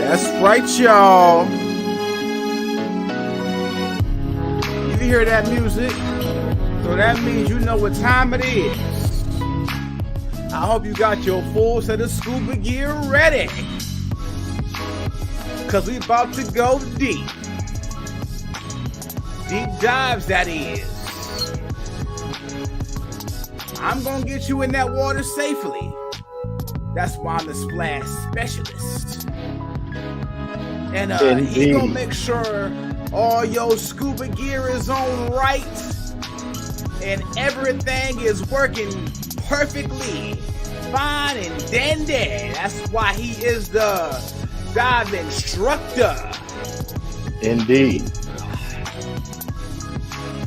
That's right, y'all. You hear that music? So that means you know what time it is. I hope you got your full set of scuba gear ready. Cause we about to go deep. Deep dives, that is. I'm gonna get you in that water safely. That's why I'm the splash specialist. And he gonna make sure all your scuba gear is on right and everything is working perfectly fine and dandy. That's why he is the dive instructor. Indeed.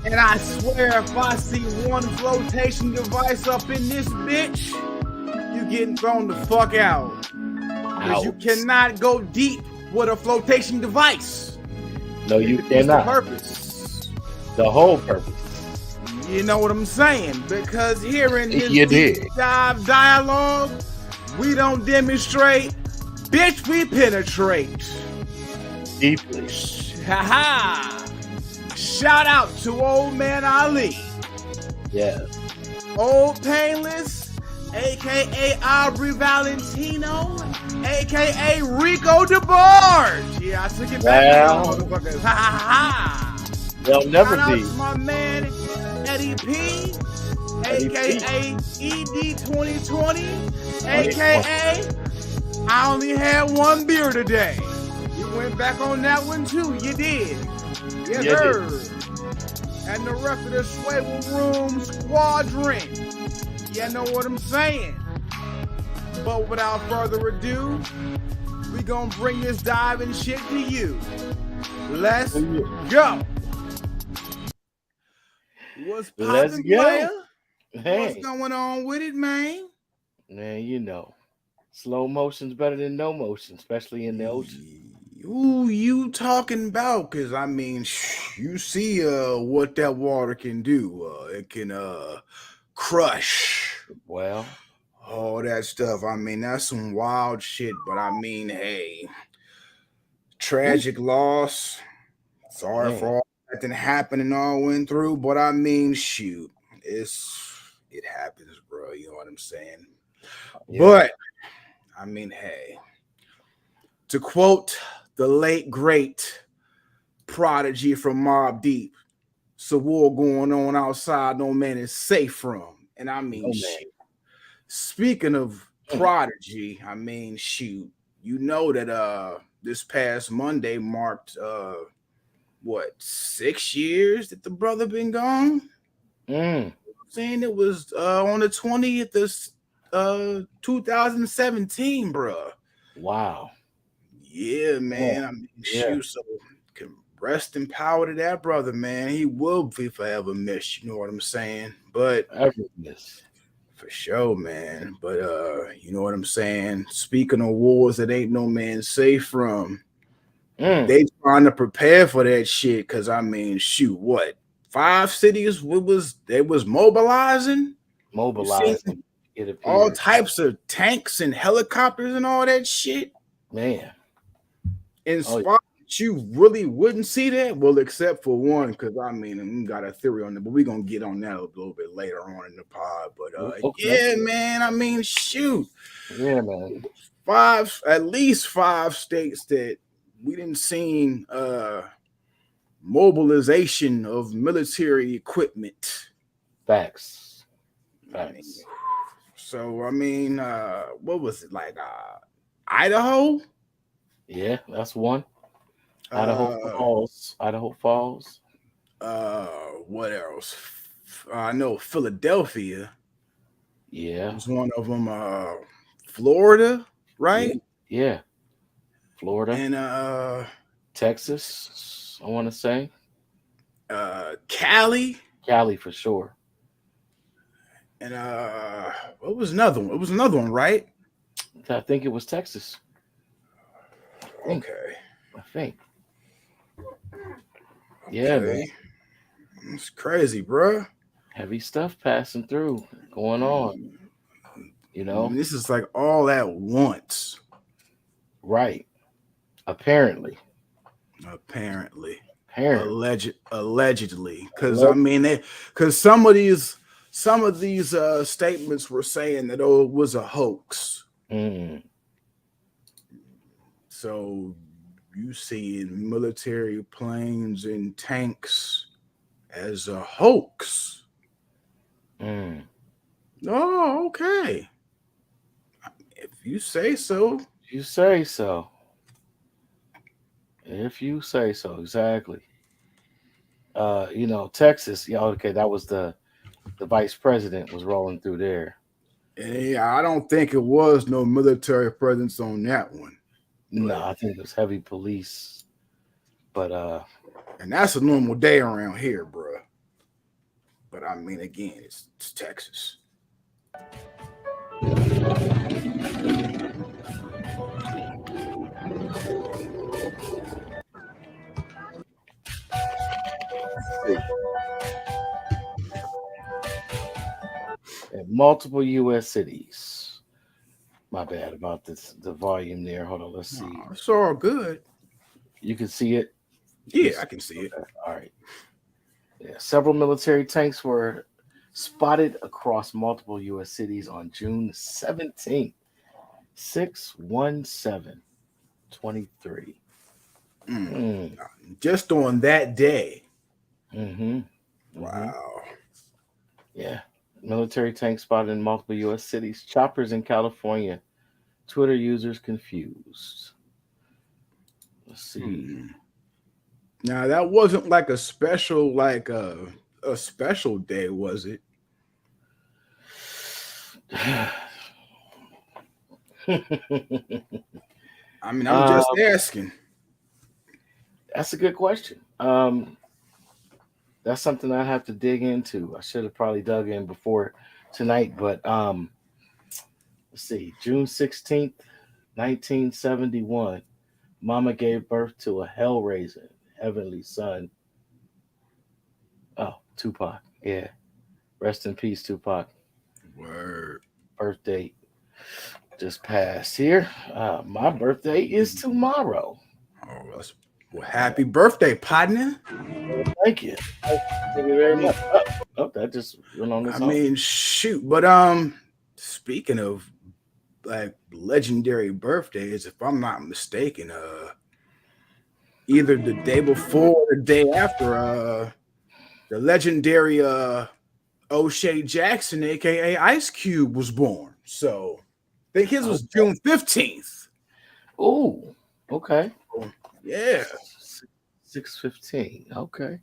And I swear if I see one flotation device up in this bitch, you getting thrown the fuck out. Because you cannot go deep with a flotation device. No, you cannot. The purpose. The whole purpose. You know what I'm saying? Because here in this deep dive dialogue, we don't demonstrate, bitch, we penetrate. Deeply. Ha-ha! Shout out to old man Ali. Yeah. Old Painless, a.k.a. Aubrey Valentino, a.k.a. Rico DeBarge. Yeah, I took it back. Motherfuckers. Ha ha ha. They'll never Shout be. out to my man Eddie P, a.k.a. ED 2020, a.k.a. I only had one beer today. You went back on that one too. You did. Yes, sir. And the rest of the Schwebel Room Squadron. You know what I'm saying? But without further ado, we gonna bring this diving shit to you. Let's go. What's poppin', player? Hey. What's going on with it, man? Man, you know, slow motion's better than no motion, especially in the ocean. Who you talking about? Because, I mean, you see what that water can do. It can crush. Well. All that stuff. I mean, that's some wild shit. But, I mean, hey, tragic loss. Sorry for all that didn't happen and all went through. But, I mean, shoot. It happens, bro. You know what I'm saying? Yeah. But, I mean, hey. To quote the late, great Prodigy from Mobb Deep, it's a war going on outside no man is safe from. And I mean, speaking of Prodigy, I mean, shoot, you know that this past Monday marked, 6 years that the brother been gone? Saying it was on the 20th of 2017, bro. Wow. Yeah, man. I mean, shoot, so can rest in power to that brother, man. He will be forever missed, you know what I'm saying? But for sure, man. But you know what I'm saying? Speaking of wars that ain't no man safe from, they trying to prepare for that shit. Cause I mean, shoot, what? 5 cities they was mobilizing. All types of tanks and helicopters and all that shit. Man. In spots you really wouldn't see that, well, except for one, because I mean, we got a theory on it, but we're gonna get on that a little bit later on in the pod. But yeah, man, I mean, shoot, yeah, man, at least 5 states that we didn't see mobilization of military equipment. Facts. So I mean, what was it like? Idaho. Yeah, that's one. Idaho Falls. What else? I know Philadelphia. Yeah. Was one of them. Florida, right? Yeah. Florida. And Texas, I want to say. Cali. Cali for sure. And what was another one? It was another one, right? I think it was Texas. I think. Yeah, man. It's crazy, bro. Heavy stuff passing through, going on. You know, this is like all at once. Right. Apparently. Allegedly, because I mean, because some of these statements were saying that it was a hoax. So you see in military planes and tanks as a hoax. Oh, okay. If you say so. You say so. If you say so, exactly. Texas. Yeah, okay, that was the vice president was rolling through there. Yeah, I don't think it was no military presence on that one. No, I think it was heavy police. But and that's a normal day around here, bro. But I mean, again, it's Texas. in multiple U.S. cities. My bad about the volume there. Hold on, let's see. It's all good. You can see it? Yeah, I can see it. All right. Yeah, several military tanks were spotted across multiple U.S. cities on June 17th, 6/17/23. Just on that day. Wow. Yeah. Military tanks spotted in multiple U.S. cities. Choppers in California. Twitter users confused. Let's see. Now that wasn't like a special, a special day, was it? I mean, I'm just asking. That's a good question. That's something I have to dig into. I should have probably dug in before tonight, but let's see. June 16th, 1971, Mama gave birth to a hell-raising heavenly son. Oh, Tupac. Yeah. Rest in peace, Tupac. Word. Birth date just passed here. My birthday is tomorrow. Oh, happy birthday, partner. Thank you. Thank you very much. Oh, that just went on this. I mean, shoot. But speaking of like legendary birthdays, if I'm not mistaken, either the day before or the day after, the legendary O'Shea Jackson, aka Ice Cube, was born. So I think his was June 15th. Oh, okay. Yeah. 6/15. Okay.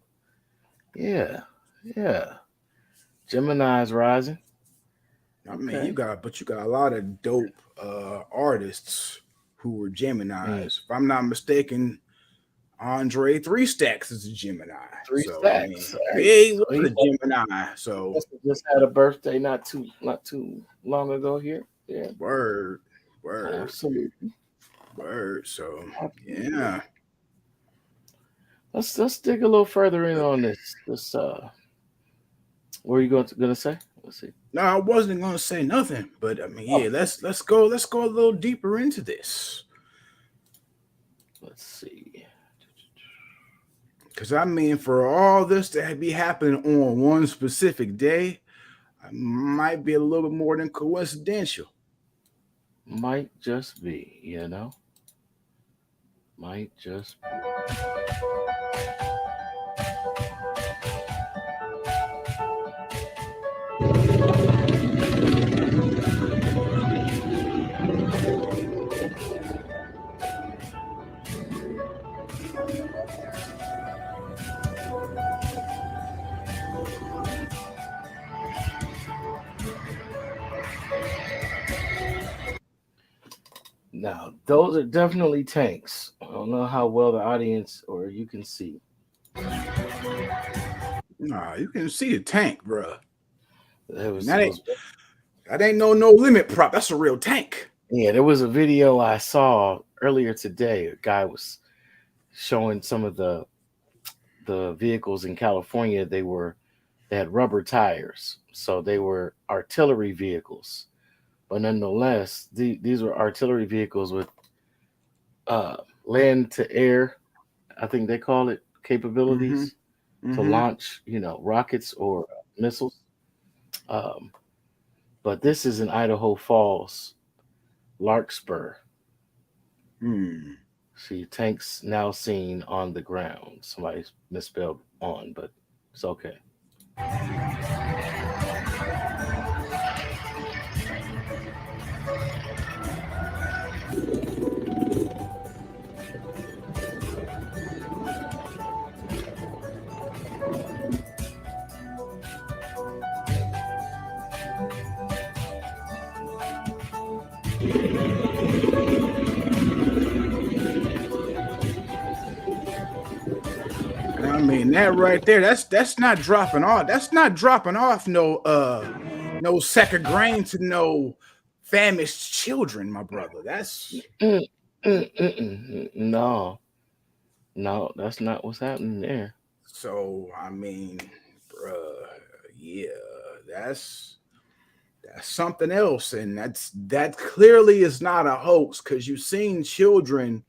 Yeah. Yeah. Gemini's rising. I mean, you got a lot of dope artists who were Geminis. If I'm not mistaken, Andre 3 Stacks is a Gemini. 3 Stacks. I mean, he was a Gemini. So just had a birthday not too long ago here. Yeah. Word. Absolutely. Word. So yeah. Let's dig a little further in on this. What are you going to say? Let's see. No, I wasn't going to say nothing, but I mean, yeah, let's go a little deeper into this. Let's see. Because I mean, for all this to be happening on one specific day, might be a little bit more than coincidental. Might just be, Might just be. Now, those are definitely tanks. I don't know how well the audience or you can see. Nah, you can see the tank, bro. That ain't no limit prop. That's a real tank. Yeah, there was a video I saw earlier today. A guy was showing some of the vehicles in California. They had rubber tires, so they were artillery vehicles. But nonetheless, these were artillery vehicles with land to air, I think they call it, Mm-hmm. capabilities to Mm-hmm. launch, rockets or missiles. Um, but this is in Idaho Falls, Larkspur. Hmm. See, tanks now seen on the ground. Somebody misspelled on, but it's okay. I mean that right there. That's not dropping off. That's not dropping off no second grain to no famished children, my brother. That's Mm, no, no, that's not what's happening there. so. I mean, bruh, yeah, that's that's something else, and that clearly is not a hoax because you've seen children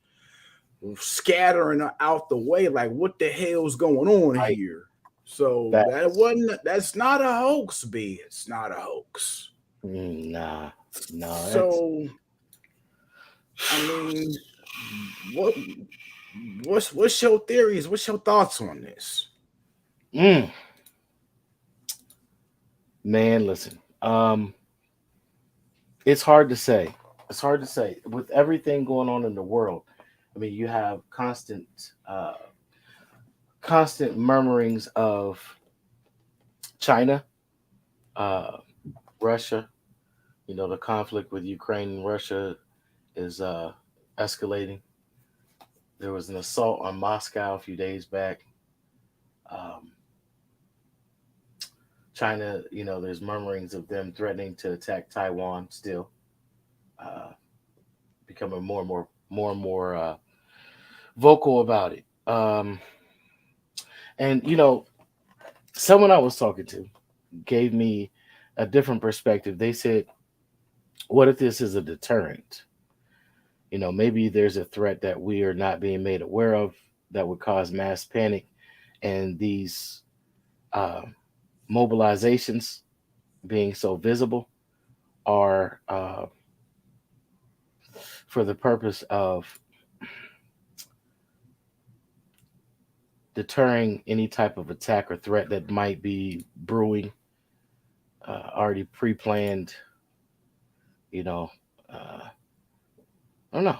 scattering out the way. Like, what the hell's going on Right. here? So that Facts. wasn't. That's not a hoax, B. It's not a hoax. Nah, no, that's So I mean, what what's your theories? What's your thoughts on this? mm, man. Listen, it's hard to say. It's hard to say with everything going on in the world. I mean, you have constant murmurings of China, uh, Russia. The conflict with Ukraine and Russia is escalating. There was an assault on Moscow a few days back. Um, China, there's murmurings of them threatening to attack Taiwan still, uh, becoming more and more vocal about it. And someone I was talking to gave me a different perspective. They said, "What if this is a deterrent? Maybe there's a threat that we are not being made aware of that would cause mass panic, and these uh, mobilizations being so visible are for the purpose of deterring any type of attack or threat that might be brewing, already pre-planned. You know, uh, I don't know.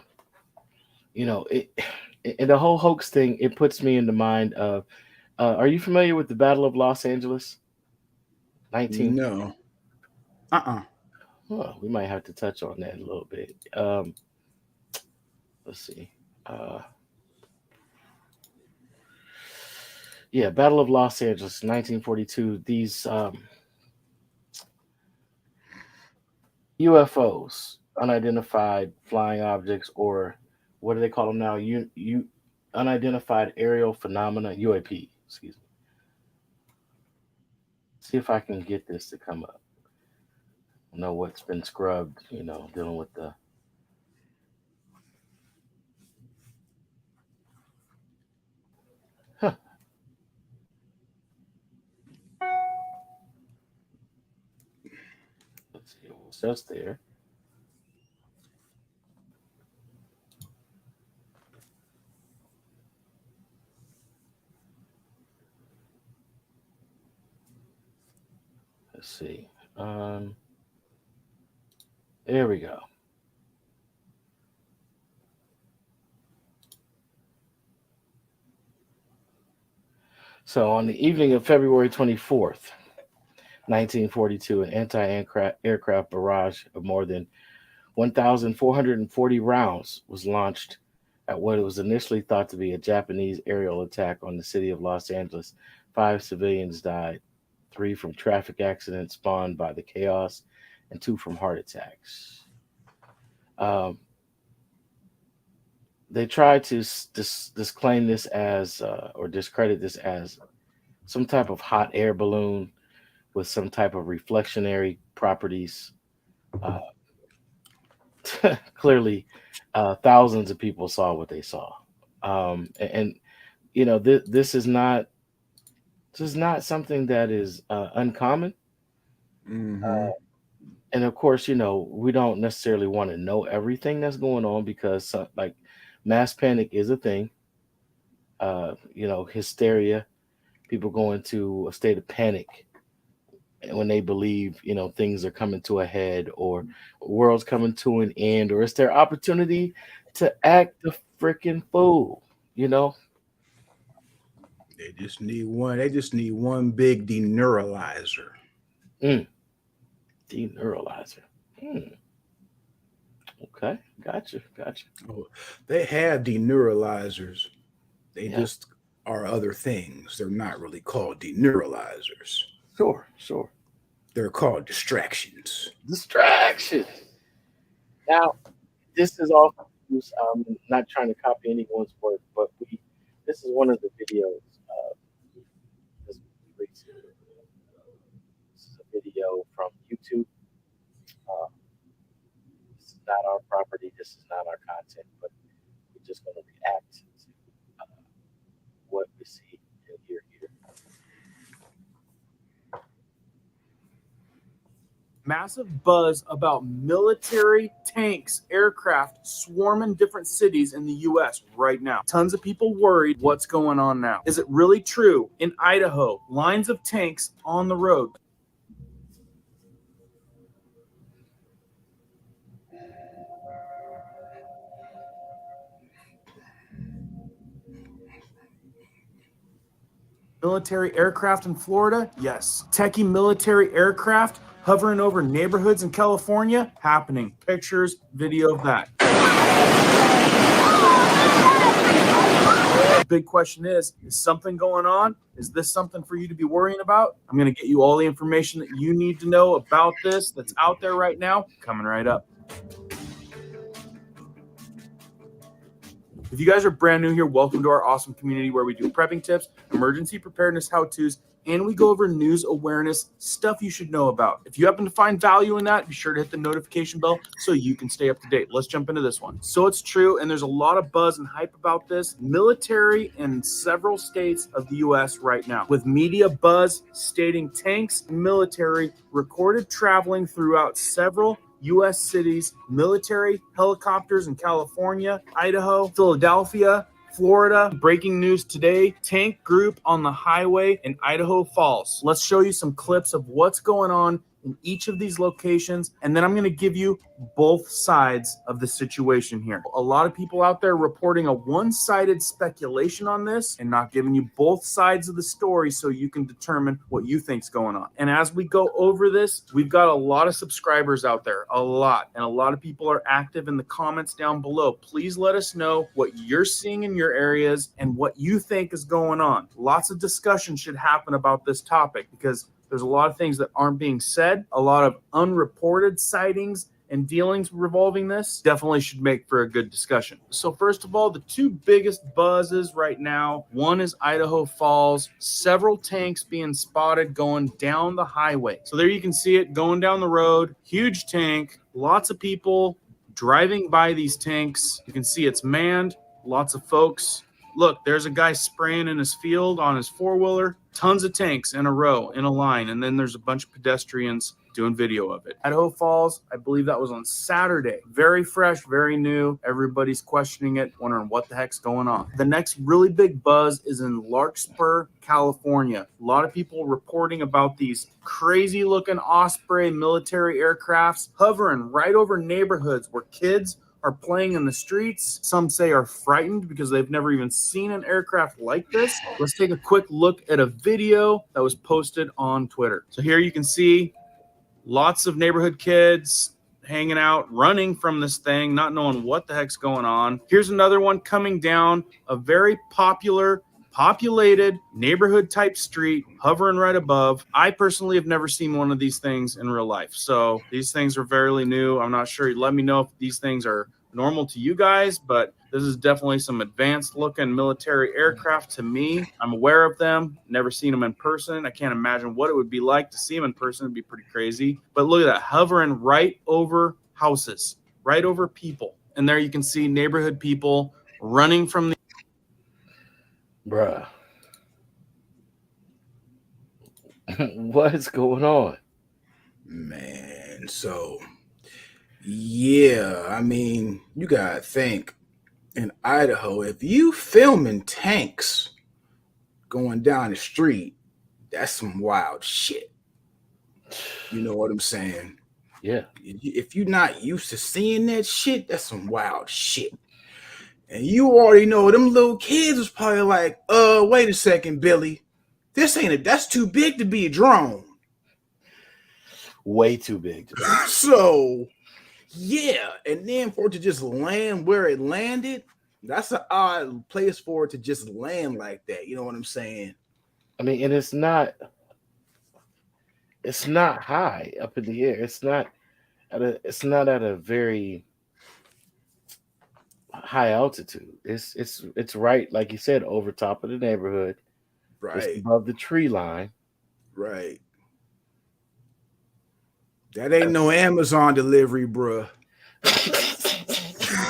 It and the whole hoax thing. It puts me in the mind of. Are you familiar with the Battle of Los Angeles? 19. No. Uh-uh. Well, we might have to touch on that a little bit. Let's see. Uh, yeah, Battle of Los Angeles, 1942. These UFOs, unidentified flying objects, or what do they call them now? Unidentified aerial phenomena, UAP. Excuse me. See if I can get this to come up. I know what's been scrubbed. Dealing with the. Huh, let's see. It was just there. Let's see. There we go. So on the evening of February 24th, 1942, an anti-aircraft barrage of more than 1,440 rounds was launched at what was initially thought to be a Japanese aerial attack on the city of Los Angeles. 5 civilians died, three from traffic accidents spawned by the chaos, and two from heart attacks. Um, they tried to disclaim this as, or discredit this as some type of hot air balloon with some type of reflectionary properties. Uh, Clearly, thousands of people saw what they saw. And you know, this is not something that is uncommon. Mm-hmm. And of course, you know, we don't necessarily want to know everything that's going on because, like, mass panic is a thing. You know, hysteria, people go into a state of panic when they believe, you know, things are coming to a head or world's coming to an end or it's their opportunity to act the freaking fool. You know, They just need one. They just need one big deneuralizer. mm, deneuralizer. Hmm. Okay, gotcha. Oh, they have deneuralizers. They Yeah, just are other things. They're not really called deneuralizers. sure. They're called distractions. Distraction. Now, this is all not trying to copy anyone's work, but this is one of the videos. This recent. This is a video from YouTube. Uh, this is not our property. This is not our content, but we're just going to react to uh, what we see and hear here. Massive buzz about military tanks, aircraft swarming different cities in the US right now. Tons of people worried what's going on now. Is it really true? In Idaho, lines of tanks on the road. Military aircraft in Florida? Yes. Techie military aircraft hovering over neighborhoods in California? Happening. Pictures, video of that. The big question is something going on? Is this something for you to be worrying about? I'm going to get you all the information that you need to know about this that's out there right now, coming right up. If you guys are brand new here, welcome to our awesome community where we do prepping tips, emergency preparedness how-tos, and we go over news awareness, stuff you should know about. If you happen to find value in that, be sure to hit the notification bell so you can stay up to date. Let's jump into this one. So it's true, and there's a lot of buzz and hype about this. Military in several states of the U.S. right now, with media buzz stating tanks, military recorded traveling throughout several U.S. cities, military helicopters in California, Idaho, Philadelphia, Florida. Breaking news today, tank group on the highway in Idaho Falls. Let's show you some clips of what's going on in each of these locations, and then I'm going to give you both sides of the situation here. A lot of people out there reporting a one-sided speculation on this and not giving you both sides of the story so you can determine what you think's going on. And as we go over this, we've got a lot of subscribers out there, a lot, and a lot of people are active in the comments down below. Please let us know what you're seeing in your areas and what you think is going on. Lots of discussion should happen about this topic because there's a lot of things that aren't being said, a lot of unreported sightings and dealings revolving this. Definitely should make for a good discussion. So first of all, the two biggest buzzes right now, one is Idaho Falls, several tanks being spotted going down the highway. So there you can see it going down the road, huge tank, lots of people driving by these tanks. You can see it's manned, lots of folks. Look, there's a guy spraying in his field on his four-wheeler. Tons of tanks in a row, in a line, and then there's a bunch of pedestrians doing video of it. Idaho Falls, I believe that was on Saturday. Very fresh, very new. Everybody's questioning it, wondering what the heck's going on. The next really big buzz is in Larkspur, California. A lot of people reporting about these crazy-looking Osprey military aircrafts hovering right over neighborhoods where kids are playing in the streets. Some say are frightened because they've never even seen an aircraft like this. Let's take a quick look at a video that was posted on Twitter. So here you can see lots of neighborhood kids hanging out, running from this thing, not knowing what the heck's going on. Here's another one coming down a very populated neighborhood type street, hovering right above. I personally have never seen one of these things in real life. So these things are fairly new. I'm not sure. Let me know if these things are normal to you guys, but this is definitely some advanced looking military aircraft to me. I'm aware of them, never seen them in person. I can't imagine what it would be like to see them in person. It'd be pretty crazy. But look at that, hovering right over houses, right over people. And there you can see neighborhood people running from the... Bruh. What is going on? Man, so yeah, I mean, you gotta think in Idaho, if you filming tanks going down the street, that's some wild shit. You know what I'm saying? Yeah. If you're not used to seeing that shit, that's some wild shit. And you already know them little kids was probably like, wait a second, Billy. That's too big to be a drone. Way too big to be. So, yeah. And then for it to just land where it landed, that's an odd place for it to just land like that. You know what I'm saying? I mean, and it's not high up in the air. It's not at a very high altitude. It's right, like you said, over top of the neighborhood, just Right. above the tree line. Right. That ain't no Amazon delivery, bruh.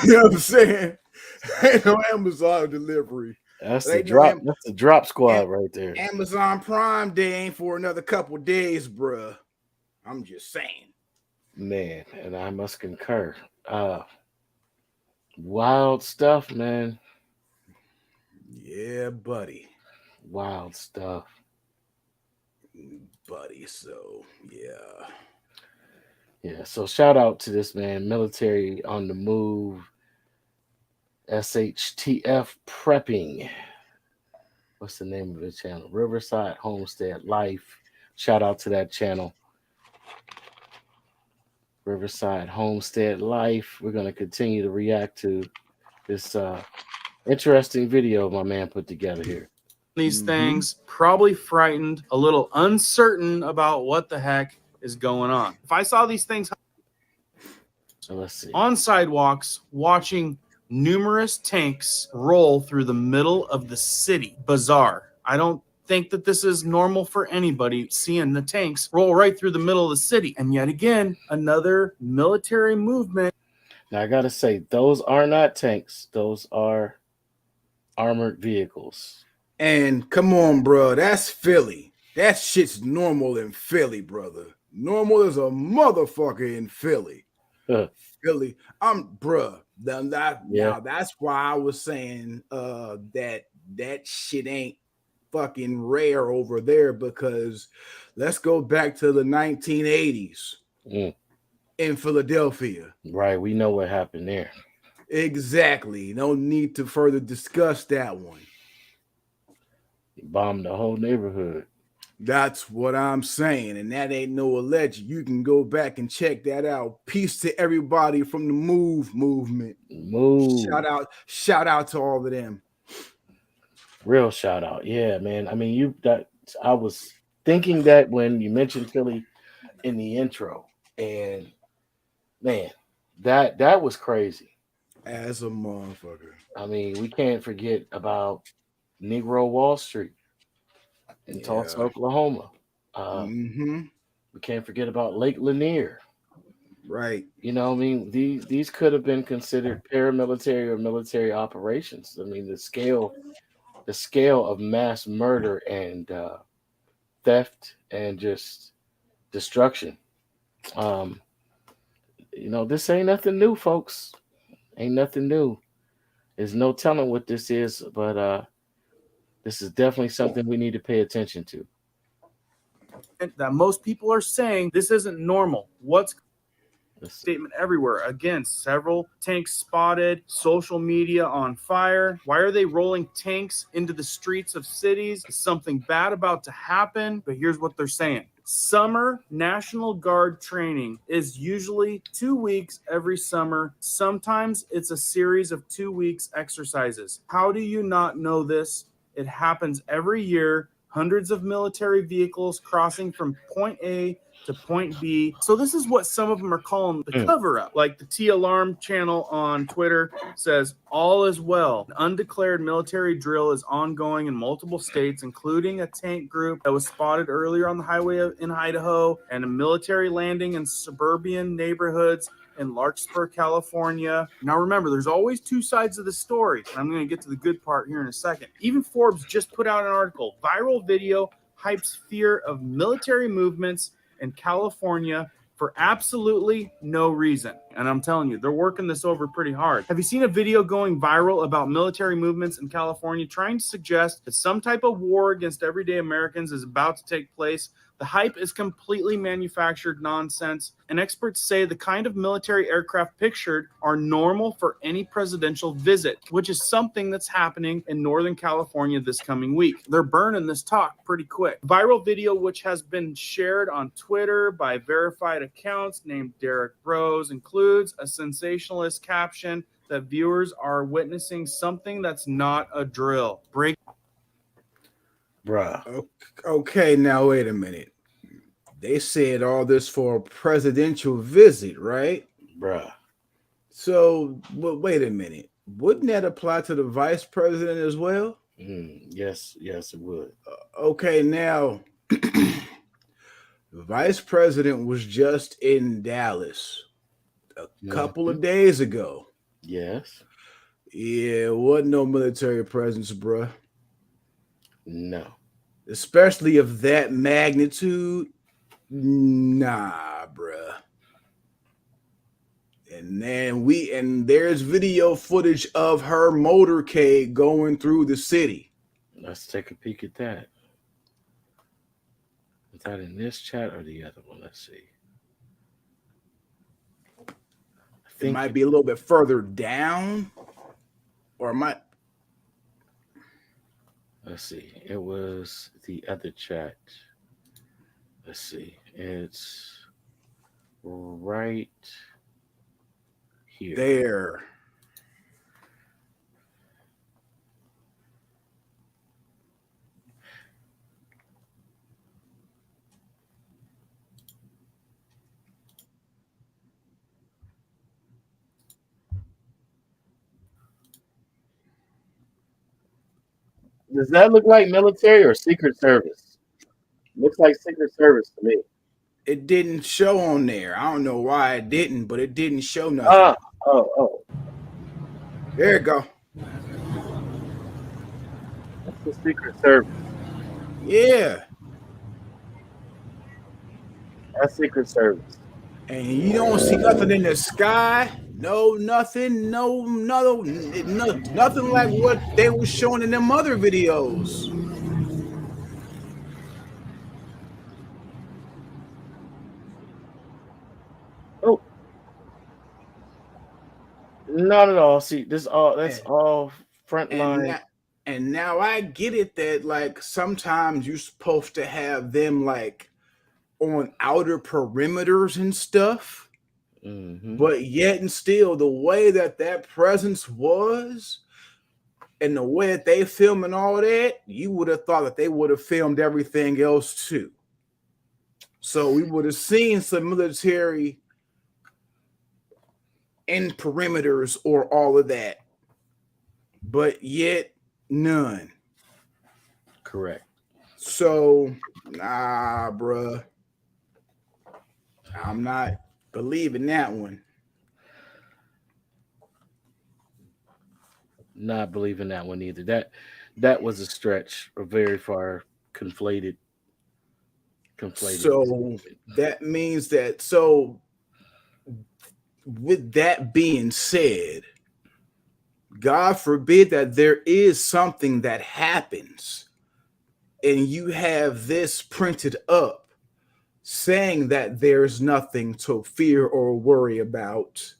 You know what I'm saying? Ain't no Amazon delivery. That's That the ain't no drop. That's the drop squad right there. Amazon Prime Day ain't for another couple days, bruh. I'm just saying. Man, and I must concur. Wild stuff, man. Yeah, buddy. Wild stuff. Buddy, so yeah. Yeah, so shout out to this man, Military on the Move, SHTF Prepping. What's the name of the channel? Riverside Homestead Life. Shout out to that channel. Riverside Homestead Life. We're going to continue to react to this interesting video my man put together here. These things, probably frightened, a little uncertain about what the heck is going on. If I saw these things So let's see. on sidewalks, watching numerous tanks roll through the middle of the city, bizarre. I don't think that this is normal for anybody, seeing the tanks roll right through the middle of the city. And yet again, another military movement. Now I gotta say, those are not tanks. Those are armored vehicles. And come on, bro, that's Philly. That shit's normal in Philly, brother. Normal as a motherfucker in Philly. Philly, bruh. Now that's why I was saying that shit ain't fucking rare over there, because let's go back to the 1980s in Philadelphia. Right, we know what happened there. Exactly. No need to further discuss that one. He bombed the whole neighborhood. That's what I'm saying, and that ain't no alleged. You can go back and check that out. Peace to everybody from the Move movement. Move. Shout out to all of them. Real shout out. Yeah, man. I mean, I was thinking that when you mentioned Philly in the intro, and man, that was crazy. As a motherfucker. I mean, we can't forget about Negro Wall Street in Tulsa, Oklahoma. We can't forget about Lake Lanier. Right. You know, I mean, these could have been considered paramilitary or military operations. I mean, the scale of mass murder and theft and just destruction. You know, this ain't nothing new, folks. Ain't nothing new. There's no telling what this is, but this is definitely something we need to pay attention to. That most people are saying this isn't normal. What's statement everywhere? Again, several tanks spotted, social media on fire. Why are they rolling tanks into the streets of cities? Is something bad about to happen? But here's what they're saying. Summer National Guard training is usually 2 weeks every summer. Sometimes it's a series of 2 weeks exercises. How do you not know this? It happens every year. Hundreds of military vehicles crossing from point A to point B. So this is what some of them are calling the cover up. Like the T Alarm channel on Twitter says, all is well. An undeclared military drill is ongoing in multiple states, including a tank group that was spotted earlier on the highway in Idaho and a military landing in suburban neighborhoods in Larkspur, California. Now remember, there's always two sides of the story. I'm going to get to the good part here in a second. Even Forbes just put out an article, viral video hypes fear of military movements in California for absolutely no reason. And I'm telling you, they're working this over pretty hard. Have you seen a video going viral about military movements in California trying to suggest that some type of war against everyday Americans is about to take place? The hype is completely manufactured nonsense, and experts say the kind of military aircraft pictured are normal for any presidential visit, which is something that's happening in Northern California this coming week. They're burning this talk pretty quick. Viral video, which has been shared on Twitter by verified accounts named Derek Rose, includes a sensationalist caption that viewers are witnessing something that's not a drill. Bruh. Okay, now wait a minute. They said all this for a presidential visit, right? Bruh. So, wait a minute. Wouldn't that apply to the vice president as well? Yes, it would. Okay, now the vice president was just in Dallas a couple of days ago. Yes. Yeah, wasn't no military presence, bruh. No. Especially of that magnitude. Nah, bruh. And then there's video footage of her motorcade going through the city. Let's take a peek at that. Is that in this chat or the other one? Let's see. It might be a little bit further down. Or it might. Let's see. It was the other chat. Let's see. It's right here. There. Does that look like military or Secret Service? Looks like Secret Service to me. It didn't show on there. I don't know why it didn't, but it didn't show nothing. Oh. There you go. That's the Secret Service. Yeah. That's Secret Service. And you don't see nothing in the sky. No, nothing. Nothing like what they were showing in them other videos. Oh. Not at all. See, that's all front line. And now I get it that like sometimes you're supposed to have them like on outer perimeters and stuff. But yet and still, the way that presence was and the way that they film and all that, you would have thought that they would have filmed everything else too. So we would have seen some military in perimeters or all of that, but yet none. Correct. So, nah, bruh. I'm not believing that one. Not believing that one either. That was a stretch, a very far conflated. So that means that. So, with that being said, God forbid that there is something that happens, and you have this printed up, saying that there's nothing to fear or worry about.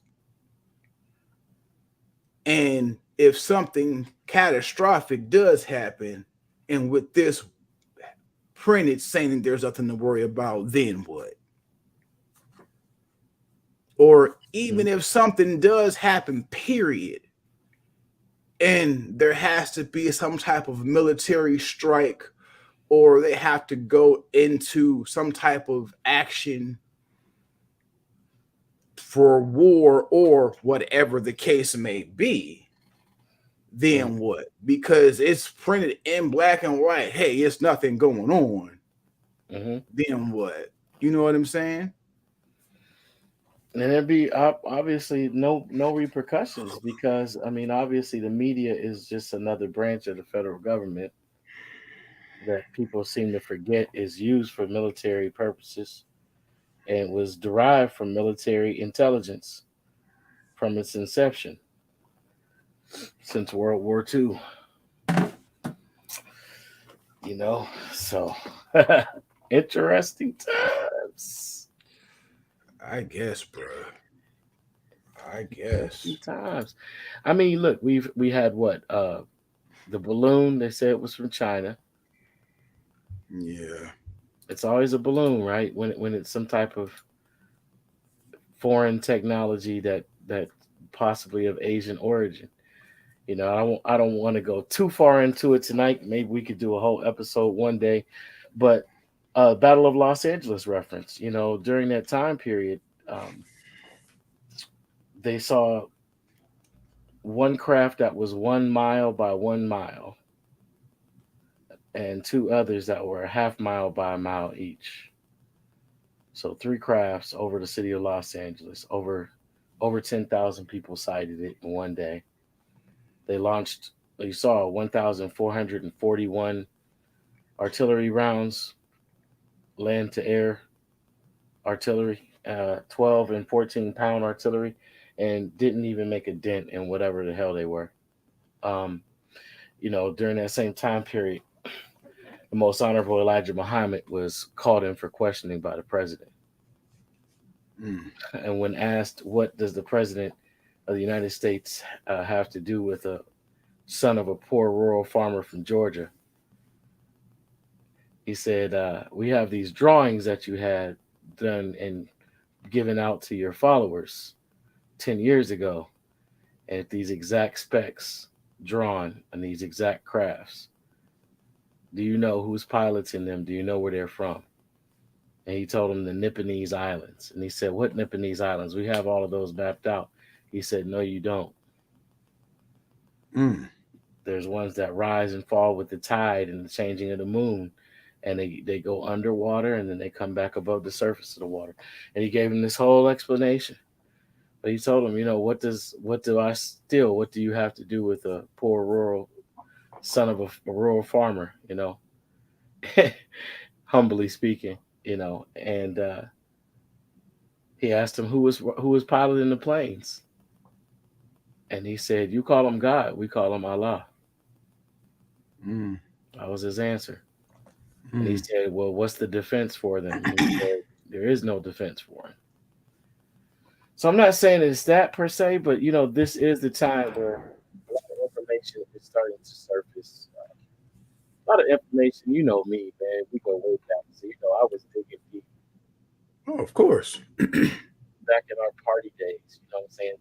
And if something catastrophic does happen, and with this printed saying that there's nothing to worry about, then what? Or even if something does happen, period, and there has to be some type of military strike, or they have to go into some type of action for war or whatever the case may be, then what? Because it's printed in black and white. Hey, it's nothing going on. Then what? You know what I'm saying? And there'd be obviously no repercussions because I mean obviously the media is just another branch of the federal government that people seem to forget is used for military purposes and was derived from military intelligence from its inception since World War II. You know, so interesting times. I guess, bro. I Interesting guess. times. I mean, look, we had what the balloon. They said it was from China. Yeah. It's always a balloon, right? When it's some type of foreign technology that possibly of Asian origin. You know, I don't want to go too far into it tonight. Maybe we could do a whole episode one day, but Battle of Los Angeles reference. You know, during that time period, um, they saw one craft that was 1 mile by 1 mile, and two others that were a half mile by a mile each. So three crafts over the city of Los Angeles. Over 10,000 people sighted it in one day. They launched. You saw 1,441 artillery rounds, land to air artillery, 12 and 14-pound artillery, and didn't even make a dent in whatever the hell they were. Um, you know, during that same time period, the most honorable Elijah Muhammad was called in for questioning by the president. Mm. And when asked, what does the president of the United States have to do with a son of a poor rural farmer from Georgia? He said, we have these drawings that you had done and given out to your followers 10 years ago, and these exact specs drawn on these exact crafts. Do you know who's piloting them? Do you know where they're from? And he told him the Nipponese Islands. And he said, what Nipponese Islands? We have all of those mapped out. He said, no, you don't. Mm. There's ones that rise and fall with the tide and the changing of the moon. And they go underwater and then they come back above the surface of the water. And he gave him this whole explanation. But he told him, you know, what do I steal? What do you have to do with a poor rural son of a rural farmer, you know, humbly speaking, you know, and he asked him who was piloting the planes, and he said, "You call him God, we call him Allah." Mm. That was his answer, and he Mm. said, "Well, what's the defense for them?" And he said, "There is no defense for him." So I'm not saying it's that per se, but you know, this is the time where a lot of information is starting to surface. A lot of information, you know me, man. We go way back, so you know I was digging deep Oh, of course. back in our party days. You know what I'm saying?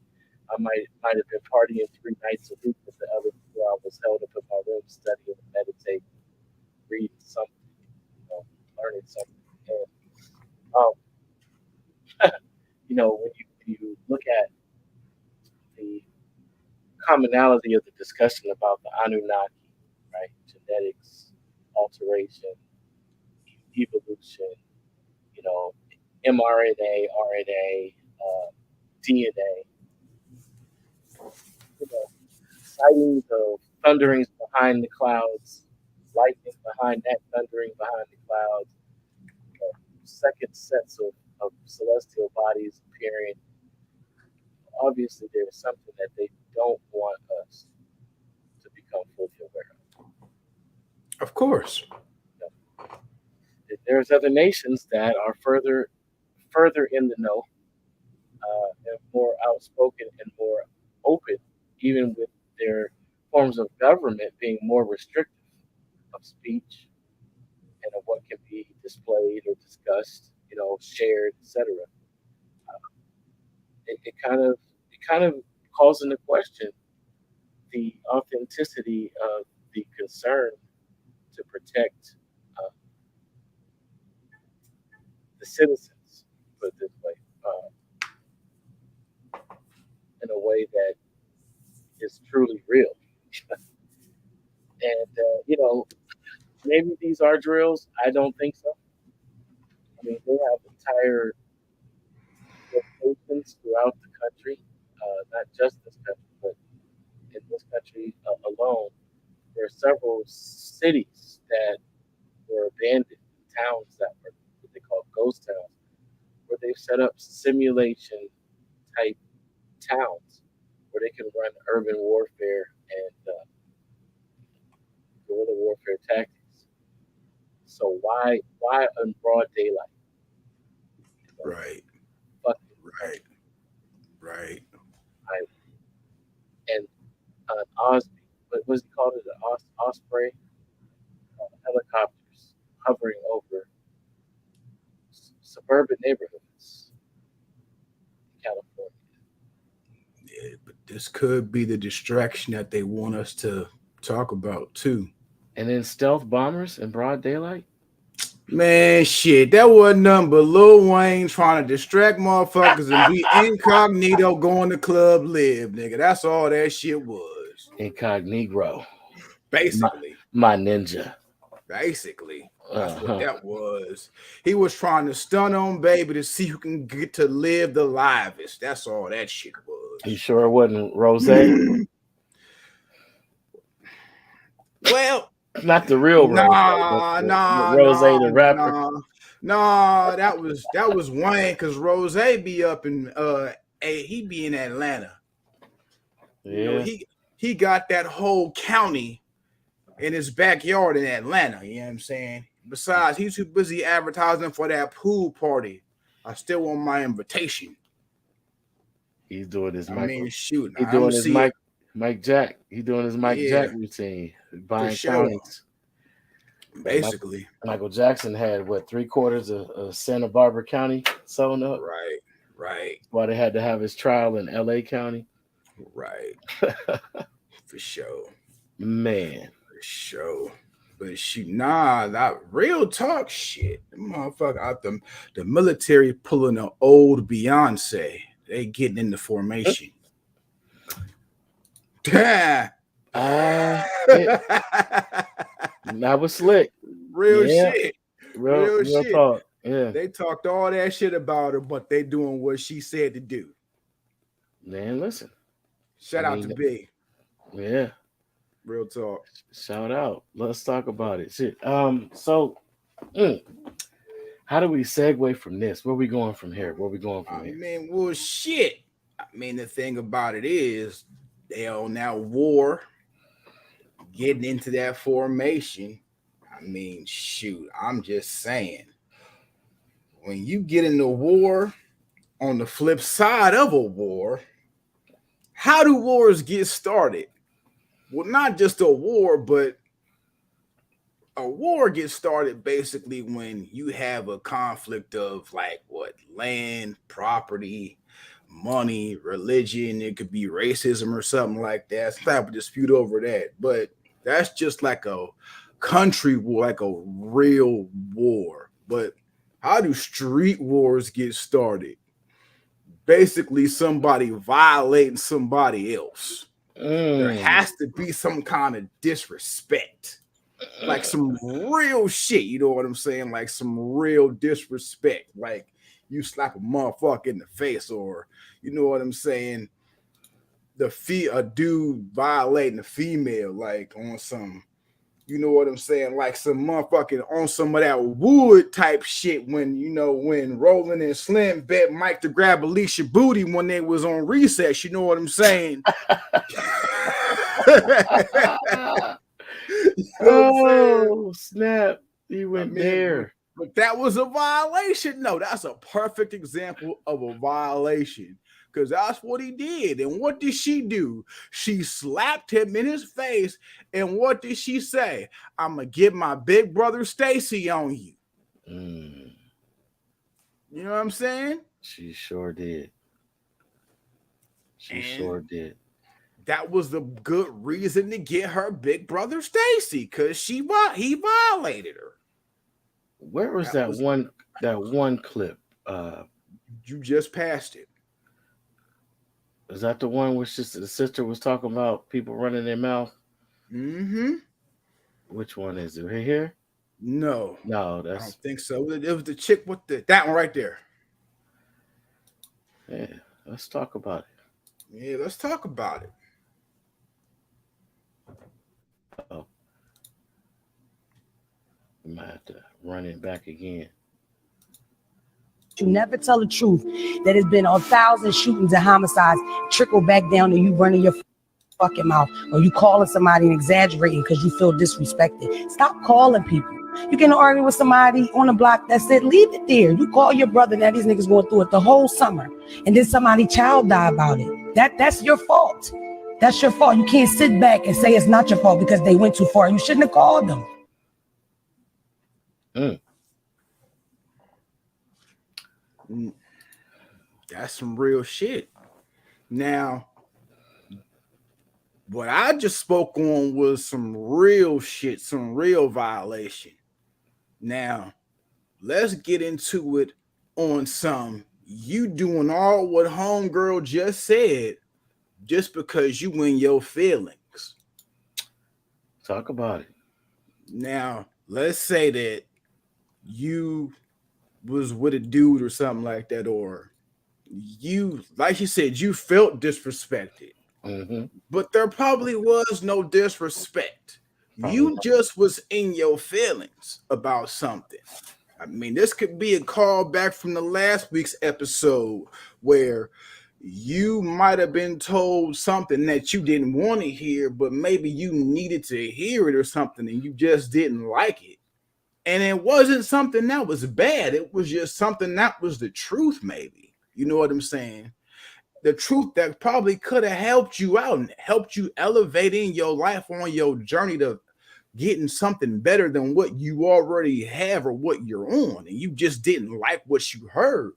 I might have been partying 3 nights a week, but the other 4 I was held up in my room studying, meditating, reading something, you know, learning something. And um, you know, when you look at the commonality of the discussion about the Anunnaki, right? Genetics, alteration, evolution, you know, mRNA, RNA, DNA, you know, sightings of thunderings behind the clouds, lightning behind that thundering behind the clouds, second sets of celestial bodies appearing. Obviously, there is something that they don't want us to become fully aware Of course. of. There's other nations that are further in the know, and more outspoken and more open, even with their forms of government being more restrictive of speech and of what can be displayed or discussed, you know, shared, etc. It kind of calls into question the authenticity of the concern to protect uh, the citizens, put it this way, in a way that is truly real. And you know, maybe these are drills. I don't think so. I mean, they have entire locations throughout the country, not just this country, but in this country alone, there are several cities that were abandoned, towns that were what they call ghost towns, where they've set up simulation type towns where they can run urban warfare and guerrilla warfare tactics. So why in broad daylight? Right. Fuck Right. Right. and Osby, what was he called? It Osprey helicopters hovering over suburban neighborhoods in California. Yeah, but this could be the distraction that they want us to talk about too. And then stealth bombers in broad daylight. Man, shit, that wasn't nothing but Lil Wayne trying to distract motherfuckers and be incognito going to club live, nigga. That's all that shit was. Incognito. Basically. My ninja. Basically. That's what that was. He was trying to stun on baby to see who can get to live the livest. That's all that shit was. You sure it wasn't Rose? Well, not the real Rose. Rose the rapper. Nah, that was Wayne, because Rose be up in he be in Atlanta. Yeah. You know, he got that whole county in his backyard in Atlanta. You know what I'm saying? Besides, he's too busy advertising for that pool party. I still want my invitation. He's doing his shoot. He's doing his Mike Jack. He's doing his Mike Jack routine. Buying counties. Basically. Michael Jackson had 3/4 of Santa Barbara County sewn up. Right. Why they had to have his trial in LA County. Right. For sure. Man. For sure. But that real talk shit. The motherfucker out the military pulling an old Beyonce. They getting in the formation. That was slick. Real shit. Real shit. Talk. Yeah. They talked all that shit about her, but they doing what she said to do. Man, listen. Shout out to B. Yeah. Real talk. Shout out. Let's talk about it. Shit. So how do we segue from this? Where we going from here? Well, shit. The thing about it is they are now war, getting into that formation. Shoot, I'm just saying. When you get into war, on the flip side of a war, how do wars get started? Well, not just a war, but a war gets started basically when you have a conflict of land, property, money, religion. It could be racism or something like that. Some type of dispute over that. But that's just like a country war, like a real war. But how do street wars get started? Basically, somebody violating somebody else. There has to be some kind of disrespect. Like some real shit, you know what I'm saying? Like some real disrespect. Like you slap a motherfucker in the face, or you know what I'm saying? A dude violating a female, like on some, you know what I'm saying? Like some motherfucking on some of that wood type shit when Roland and Slim bet Mike to grab Alicia booty when they was on recess, you know what I'm saying? Snap. He went there. But that was a violation. No, that's a perfect example of a violation. Because that's what he did. And what did she do? She slapped him in his face. And what did she say? I'm going to get my big brother Stacy on you. You know what I'm saying? She sure did. Sure did. That was the good reason to get her big brother Stacy, because he violated her. Where was that one clip? You just passed it. Is that the one where the sister was talking about people running their mouth? Mm-hmm. Which one is it? Right here? No, that's. I don't think so. It was the chick with that one right there. Yeah, let's talk about it. Yeah, let's talk about it. Uh-oh. We might have to run it back again. You never tell the truth that has been 1,000 shootings and homicides trickle back down to you running your fucking mouth or you calling somebody and exaggerating because you feel disrespected. Stop calling people. You can argue with somebody on the block that said, leave it there. You call your brother, now these niggas going through it the whole summer. And then somebody child die about it. That's your fault. That's your fault. You can't sit back and say it's not your fault because they went too far. You shouldn't have called them. That's some real shit. Now, what I just spoke on was some real shit, some real violation. Now, let's get into it on some you doing all what homegirl just said just because you in your feelings. Talk about it. Now, let's say that you was with a dude or something like that, or you, like you said, you felt disrespected. But there probably was no disrespect. You just was in your feelings about something. I mean, this could be a callback from the last week's episode where you might have been told something that you didn't want to hear, but maybe you needed to hear it or something and you just didn't like it. And it wasn't something that was bad. It was just something that was the truth, maybe. You know what I'm saying? The truth that probably could have helped you out and helped you elevate in your life on your journey to getting something better than what you already have or what you're on. And you just didn't like what you heard.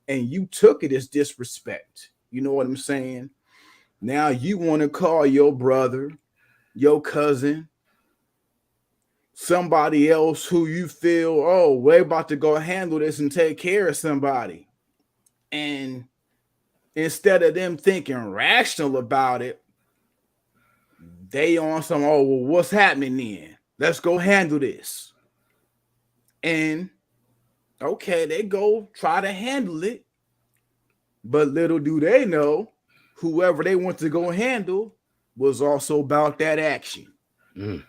And you took it as disrespect. You know what I'm saying? Now you want to call your brother, your cousin, somebody else who you feel, oh, we're about to go handle this and take care of somebody. And instead of them thinking rational about it, they on some, oh, well, what's happening then? Let's go handle this. And okay, they go try to handle it. But little do they know, whoever they want to go handle was also about that action. And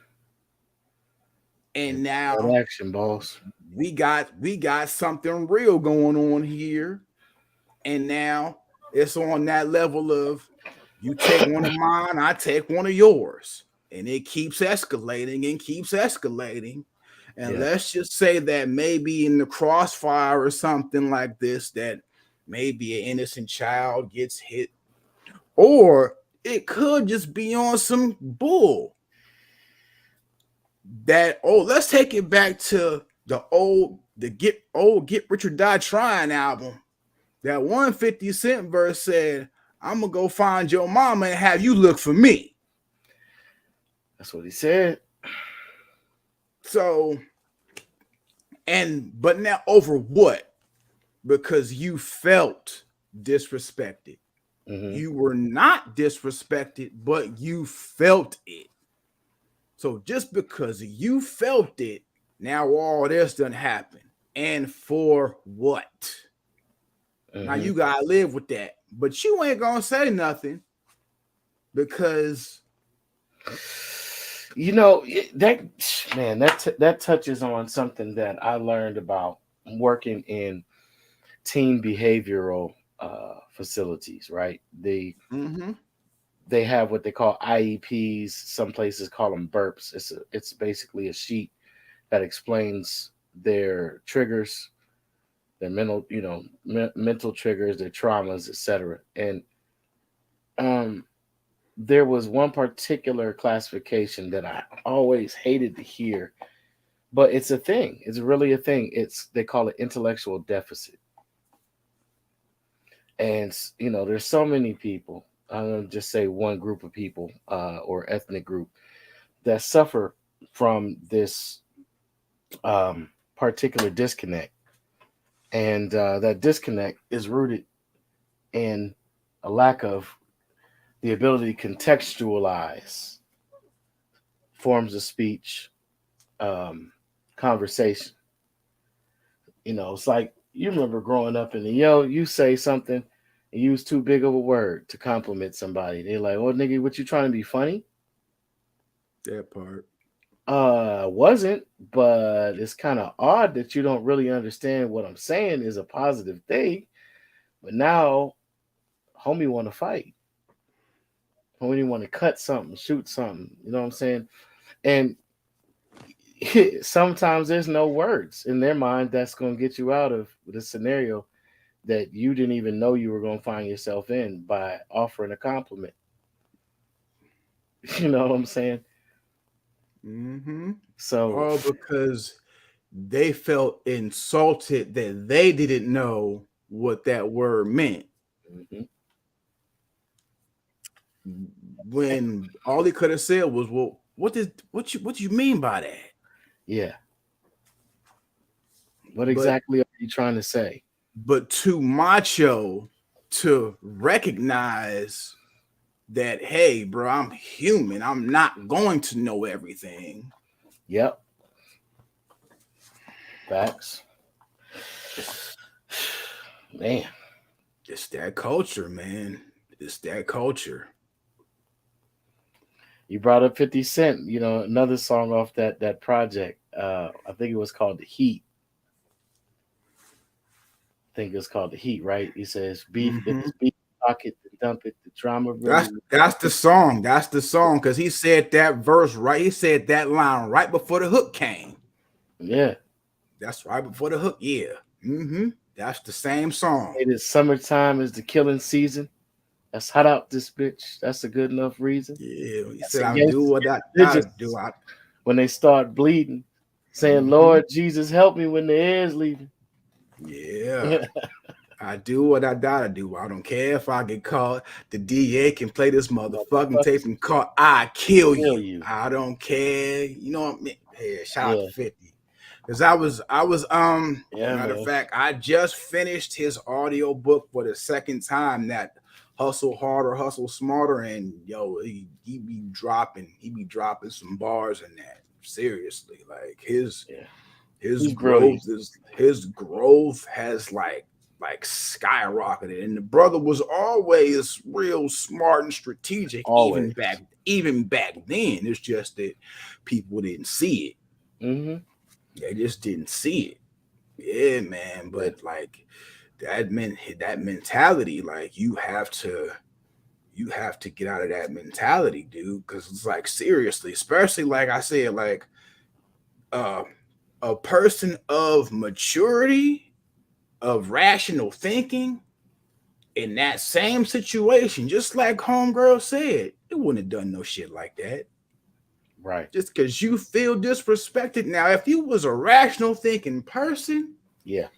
now that action, boss. We got something real going on here. And now it's on that level of you take one of mine, I take one of yours. And it keeps escalating and keeps escalating. And let's just say that maybe in the crossfire or something like this, that maybe an innocent child gets hit. Or it could just be on some bull. That, oh, let's take it back to the Get Rich or Die Trying album. That 150 Cent verse said, I'm gonna go find your mama and have you look for me. That's what he said. So, but now over what? Because you felt disrespected. You were not disrespected, but you felt it. So just because you felt it, now all this done happened. And for what? Now you gotta live with that. But you ain't gonna say nothing because you know that touches on something that I learned about working in teen behavioral facilities, right? They have what they call IEPs. Some places call them burps. It's basically a sheet that explains their triggers, their mental, mental triggers, their traumas, etc. And there was one particular classification that I always hated to hear, but it's a thing. It's really a thing. They call it intellectual deficit. And there's so many people. I'm gonna just say one group of people or ethnic group that suffer from this particular disconnect, and that disconnect is rooted in a lack of the ability to contextualize forms of speech, conversation. It's like you remember growing up and you say something and use too big of a word to compliment somebody. They're like, "Oh, nigga, what you trying to be funny?" That part. Wasn't, but it's kind of odd that you don't really understand what I'm saying is a positive thing. But now, homie want to fight. Homie want to cut something, shoot something. You know what I'm saying? And sometimes there's no words in their mind that's going to get you out of the scenario that you didn't even know you were going to find yourself in by offering a compliment. You know what I'm saying? Mm-hmm. So, All because they felt insulted that they didn't know what that word meant. mhm. When all he could have said was, "Well, what you mean by that?" Yeah. What But exactly are you trying to say? too macho to recognize that, hey, bro, I'm human. I'm not going to know everything. Yep. Facts. Man, It's that culture, man. It's that culture. you brought up 50 Cent, you know, another song off that project. I think it was called The Heat. I think it's called The Heat, right? He says, beef, if Mm-hmm. it's beef, pocket, then dump it. The drama really. That's the song. That's the song. Because he said that verse right. He said that line right before the hook came. Yeah. That's right before the hook. Yeah. Mm-hmm. That's the same song. It is summertime is the killing season. That's hot out this bitch. That's a good enough reason. Yeah. He That's said, "I do against what I gotta do." religious when they start bleeding, saying, Mm-hmm. Lord Jesus, help me when the air is leaving. Yeah. I do what I gotta do. I don't care if I get caught. The DA can play this motherfucking tape Motherfuckers and call. I kill kill you. you. I don't care. You know what I mean? Yeah, shout out to Yeah. 50. Because I was Yeah, matter of man. fact, I just finished his audio book for the second time, that Hustle Harder, Hustle Smarter. And yo, he be dropping some bars in that. Seriously. Like Yeah. his He's brilliant. growth has like skyrocketed, and the brother was always real smart and strategic, Always. even back then. It's just that people didn't see it. Mm-hmm. They just didn't see it. Yeah, man. Yeah. But like that mentality, like you have to get out of that mentality, dude. Because it's like, seriously, especially like I said, like uh a person of maturity, of rational thinking, in that same situation, just like homegirl said, it wouldn't have done no shit like that. Right. Just because you feel disrespected. Now, if you was a rational thinking person Yeah.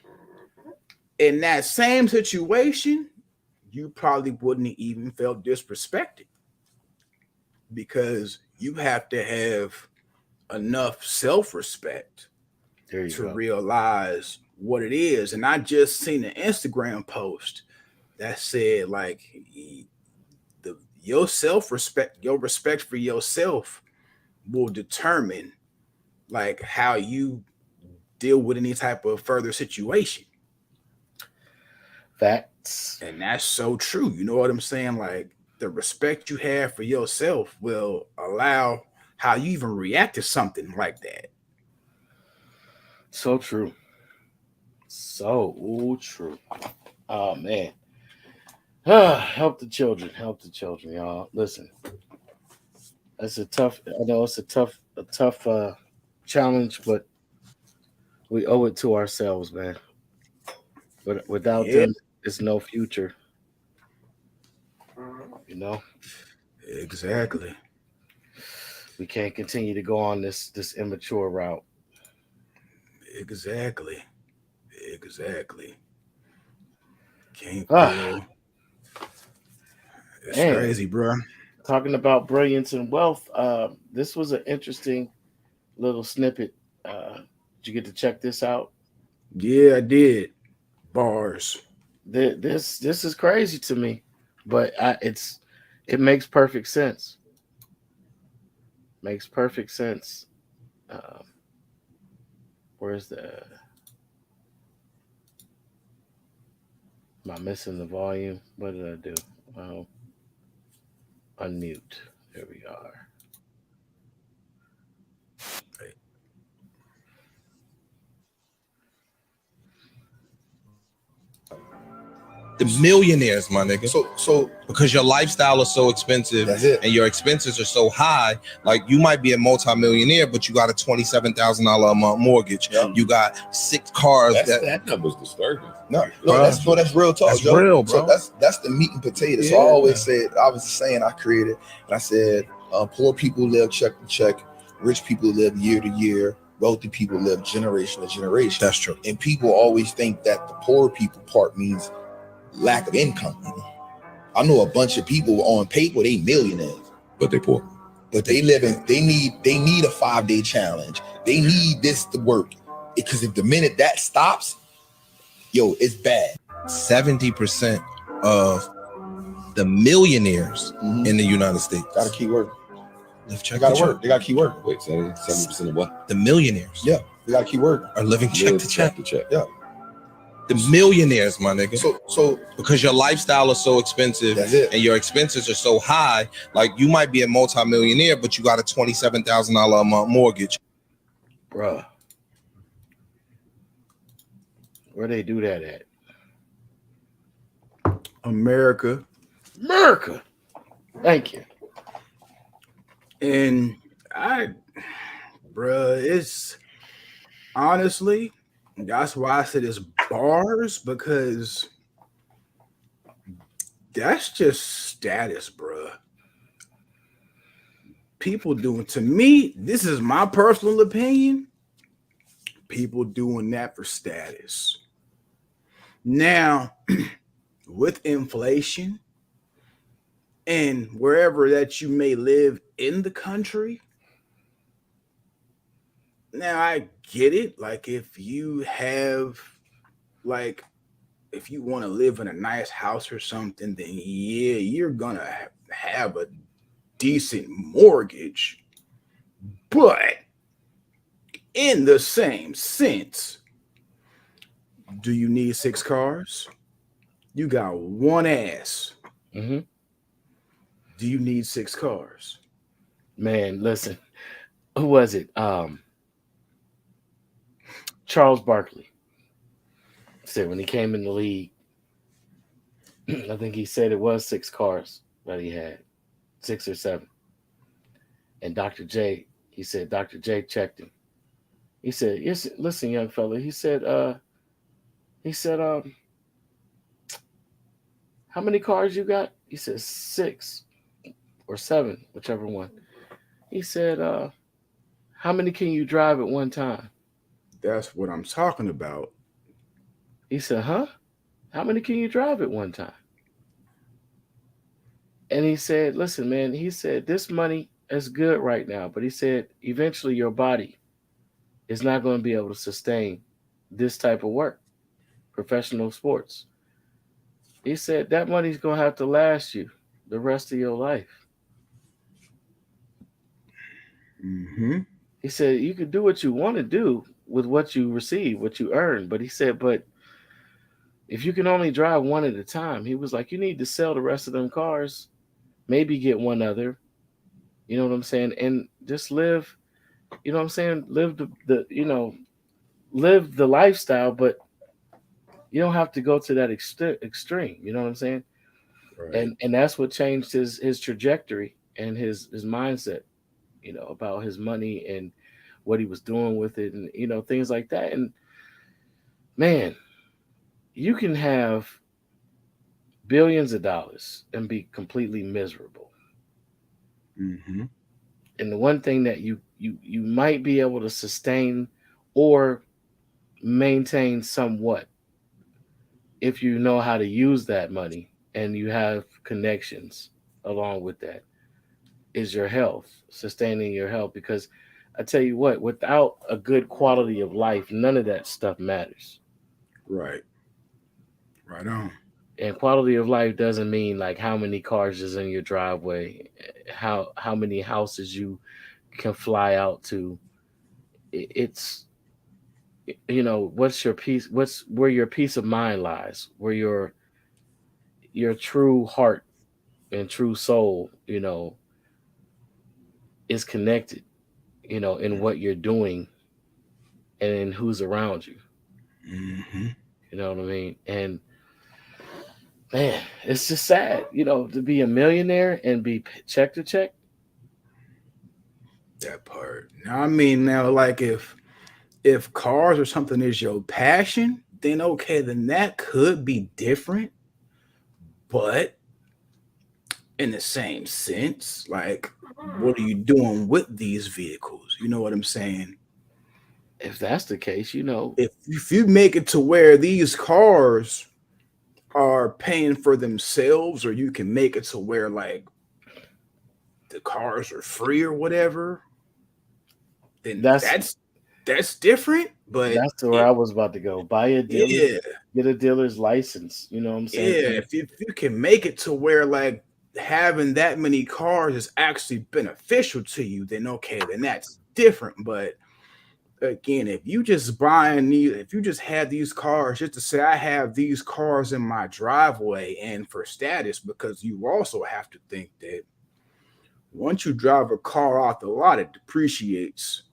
in that same situation, you probably wouldn't have even felt disrespected, because you have to have enough self-respect There you to go. realize what it is. And I just seen an Instagram post that said, like, your self-respect, your respect for yourself will determine like how you deal with any type of further situation. Facts. And that's so true. You know what I'm saying? Like, the respect you have for yourself will allow how you even react to something like that. So true. So true. Oh man. Help the children. Help the children, y'all. Listen, it's a tough. I know it's a tough challenge, but we owe it to ourselves, man. But without Yeah, them, there's no future. You know, exactly. we can't continue to go on this immature route. Exactly. Exactly. Can't Ah, feel. It's man. crazy, bro. Talking about brilliance and wealth. This was an interesting little snippet. Did you get to check this out? Yeah, I did. Bars. This is crazy to me, but it makes perfect sense. Makes perfect sense. Um, where's the Am I missing the volume? What did I do? Oh, unmute. There we are. The millionaires, my nigga. So because your lifestyle is so expensive and your expenses are so high, like you might be a multimillionaire, but you got a $27,000 a month mortgage. Yep. You got 6 cars. That number's disturbing. No, that's real talk. That's Joe. real, bro. So that's the meat and potatoes. So I always said, I was saying I created, and I said, poor people live check to check, rich people live year to year, wealthy people live generation to generation. That's true. And people always think that the poor people part means lack of income. I know a bunch of people on paper, they millionaires, but they poor. But they live in, they need a 5-day challenge. They need this to work. Because if the minute that stops, yo, it's bad. 70% of the millionaires in the United States gotta keep working. They gotta work. They gotta keep working. Wait, 70% of what? The millionaires. Yeah, they gotta keep working. Are living check to check. Yeah. The millionaires, my nigga. So because your lifestyle is so expensive and your expenses are so high, like you might be a multimillionaire, but you got a $27,000 a month mortgage. Bruh. Where they do that at? America. Thank you. And it's honestly, that's why I said it's bars, because that's just status, bruh. People doing, to me, this is my personal opinion, people doing that for status. Now, with inflation and wherever that you may live in the country, now I get it. Like if you have, like, if you want to live in a nice house or something, then yeah, you're gonna have a decent mortgage. But in the same sense, do you need 6 cars? You got one ass. Mm-hmm. Do you need 6 cars? Man, listen. Who was it? Charles Barkley said when he came in the league, I think he said it was 6 cars that he had, 6 or 7. And Dr. J, he said, Dr. J checked him. He said, yes, listen, young fella. He said, how many cars you got? He said 6 or 7, whichever one. He said, how many can you drive at one time? That's what I'm talking about. He said, huh? How many can you drive at one time? And he said, listen, man, he said, this money is good right now, but he said, eventually your body is not going to be able to sustain this type of work, professional sports. He said, that money's going to have to last you the rest of your life. Mm-hmm. He said, you can do what you want to do with what you receive, what you earn. But he said, but if you can only drive one at a time, he was like, you need to sell the rest of them cars, maybe get one other, you know what I'm saying? And just live, you know what I'm saying? Live live the lifestyle, but you don't have to go to that extreme. You know what I'm saying? Right. And that's what changed his trajectory and his mindset, you know, about his money and what he was doing with it and, you know, things like that. And man, you can have billions of dollars and be completely miserable. Mm-hmm. And the one thing that you might be able to sustain or maintain somewhat if you know how to use that money and you have connections along with that is your health, sustaining your health. Because I tell you what, without a good quality of life, none of that stuff matters. Right. Right on. And quality of life doesn't mean like how many cars is in your driveway, how many houses you can fly out to. It's, you know, what's your peace, where your peace of mind lies, where your your true heart and true soul, is connected, in what you're doing and in who's around you. Mm-hmm. You know what I mean? And man, it's just sad, to be a millionaire and be check to check. That part. Now, I mean, now, like if cars or something is your passion, then okay, then that could be different. But in the same sense, like, what are you doing with these vehicles? You know what I'm saying? If that's the case, If you make it to where these cars are paying for themselves, or you can make it to where like the cars are free or whatever, then that's different. But that's where I was about to go. Buy a dealer, yeah, get a dealer's license. You know what I'm saying? yeah. If you can make it to where like having that many cars is actually beneficial to you, then okay, then that's different. But again, if you just if you just had these cars just to say I have these cars in my driveway and for status, because you also have to think that once you drive a car off the lot, it depreciates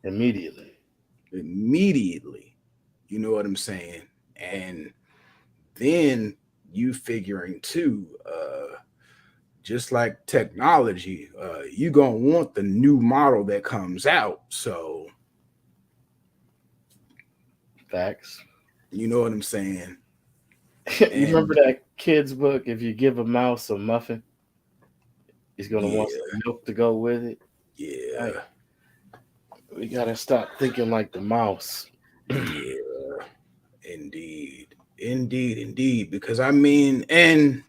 Immediately. You know what I'm saying? And then you figuring too, just like technology, you're gonna want the new model that comes out. So Facts. you know what I'm saying? You remember that kid's book? If you give a mouse a muffin, he's gonna want some milk to go with it. Yeah. Right. We gotta stop thinking like the mouse. Yeah. Indeed. Because I mean, and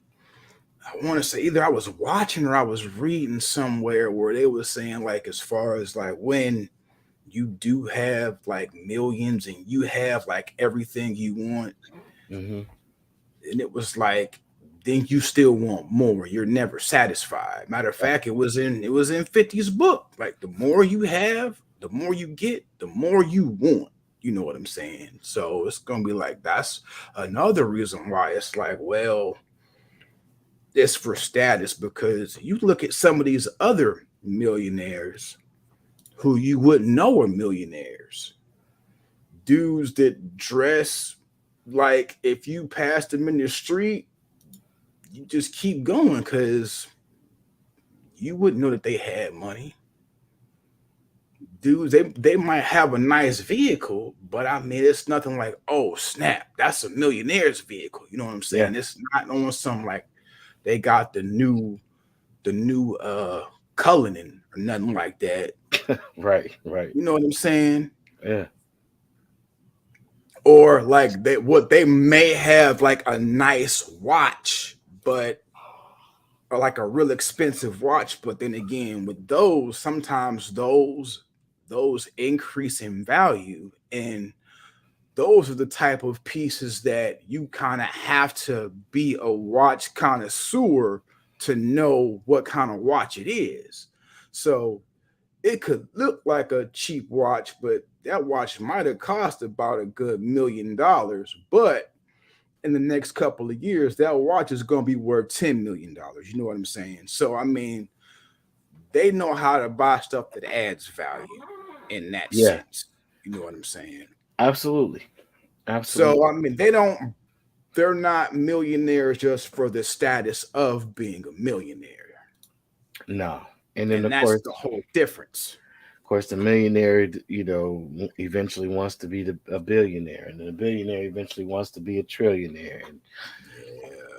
I want to say either I was watching or I was reading somewhere where they were saying like as far as like when you do have like millions and you have like everything you want, Mm-hmm. and it was like then you still want more. You're never satisfied. Matter of fact, it was in 50's book. Like the more you have, the more you get, the more you want. You know what I'm saying? So it's gonna be like that's another reason why it's like, well, it's for status, because you look at some of these other millionaires who you wouldn't know are millionaires. Dudes that dress like if you pass them in the street, you just keep going because you wouldn't know that they had money. Dudes, they might have a nice vehicle, but I mean, it's nothing like, oh snap, that's a millionaire's vehicle. You know what I'm saying? Yeah. It's not on some like they got the new Cullinan or nothing like that. Right. You know what I'm saying? Yeah. Or like they may have like a nice watch, but or like a real expensive watch, but then again with those sometimes those increase in value, and those are the type of pieces that you kind of have to be a watch connoisseur to know what kind of watch it is. So it could look like a cheap watch, but that watch might have cost about a good $1 million, but in the next couple of years, that watch is going to be worth $10 million. You know what I'm saying? So, I mean, they know how to buy stuff that adds value in that sense. You know what I'm saying? Absolutely. So, I mean, they're not millionaires just for the status of being a millionaire. No. And then, of that's course, the whole difference. Of course, the millionaire, eventually wants to be a billionaire, and the billionaire eventually wants to be a trillionaire. And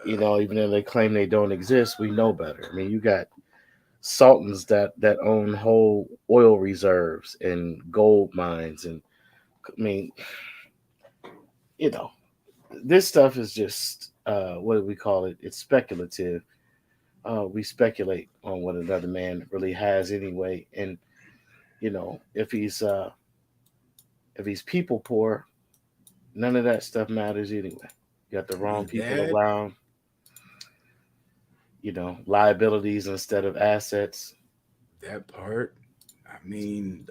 even though they claim they don't exist, we know better. I mean, you got sultans that own whole oil reserves and gold mines, and I mean, this stuff is just what do we call it? It's speculative. We speculate on what another man really has anyway, and if he's people poor, none of that stuff matters anyway. You got the wrong people around, liabilities instead of assets. That part. I mean,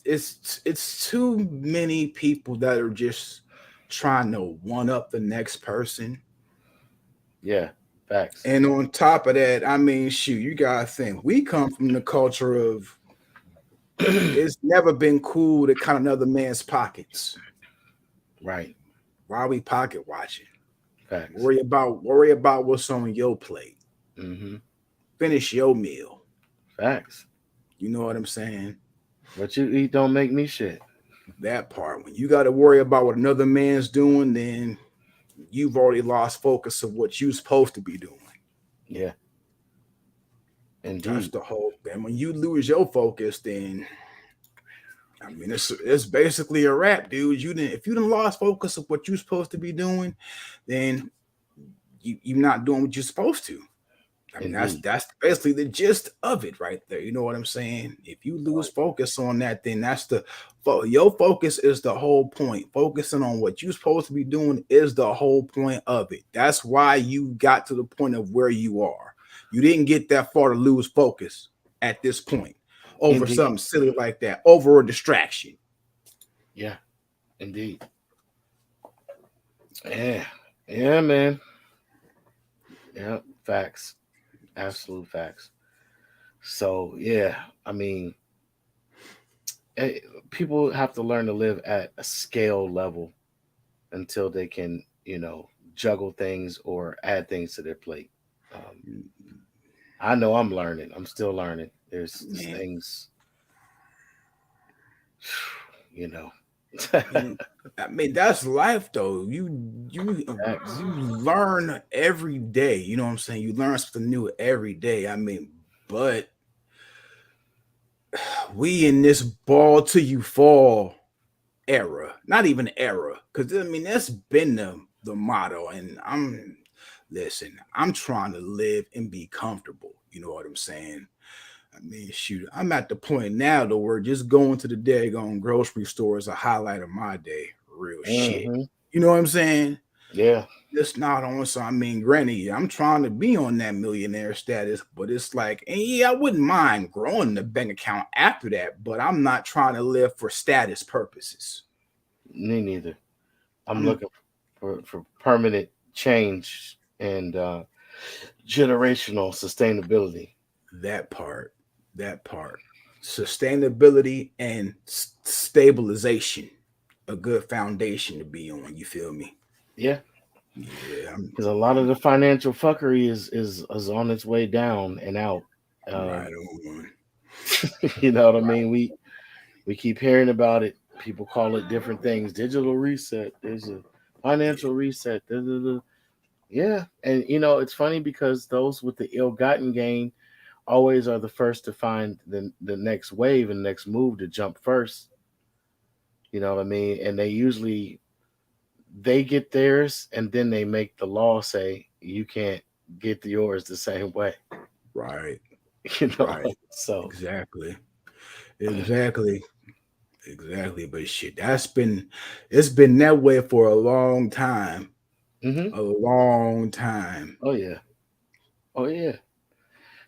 it's too many people that are just trying to one up the next person. Yeah. Facts. And on top of that, I mean, shoot, you gotta think we come from the culture of it's never been cool to count another man's pockets. Right. Why are we pocket watching? Facts. Worry about what's on your plate. Mm-hmm. Finish your meal. Facts. You know what I'm saying? What you eat don't make me shit. That part. When you got to worry about what another man's doing, then you've already lost focus of what you're supposed to be doing. Yeah. Indeed. That's the whole. And when you lose your focus, then I mean, it's basically a wrap, dude. If you didn't lost focus of what you're supposed to be doing, then you're not doing what you're supposed to. I mean, that's basically the gist of it right there. You know what I'm saying? If you lose focus on that, then your focus is the whole point. Focusing on what you're supposed to be doing is the whole point of it. That's why you got to the point of where you are. You didn't get that far to lose focus at this point over something silly like that, over a distraction. Yeah, indeed. Yeah, man. Yeah, facts. Absolute facts. So yeah, I mean, people have to learn to live at a scale level until they can, juggle things or add things to their plate. I know I'm learning. I'm still learning. There's things, I mean, that's life though. You learn every day. You know what I'm saying? You learn something new every day. I mean, but we in this ball till you fall era, not even era, because I mean that's been the motto. And I'm trying to live and be comfortable. You know what I'm saying? I mean, shoot, I'm at the point now though where just going to the daggone grocery store is a highlight of my day. Real shit. You know what I'm saying? Yeah. It's not on. So I mean, granny, I'm trying to be on that millionaire status, but it's like, and yeah, I wouldn't mind growing the bank account after that, but I'm not trying to live for status purposes. Me neither. I'm looking for permanent change and generational sustainability. That part. Sustainability and stabilization. A good foundation to be on. You feel me? Yeah. Yeah. Because a lot of the financial fuckery is on its way down and out. Right on. You know what I mean? We keep hearing about it. People call it different things. Digital reset. There's a financial reset. Yeah. And it's funny because those with the ill-gotten gain always are the first to find the next wave and next move to jump first. You know what I mean? And they get theirs and then they make the law say you can't get yours the same way. Right. Right. So exactly. But shit, it's been that way for a long time. Mm-hmm. A long time. Oh yeah.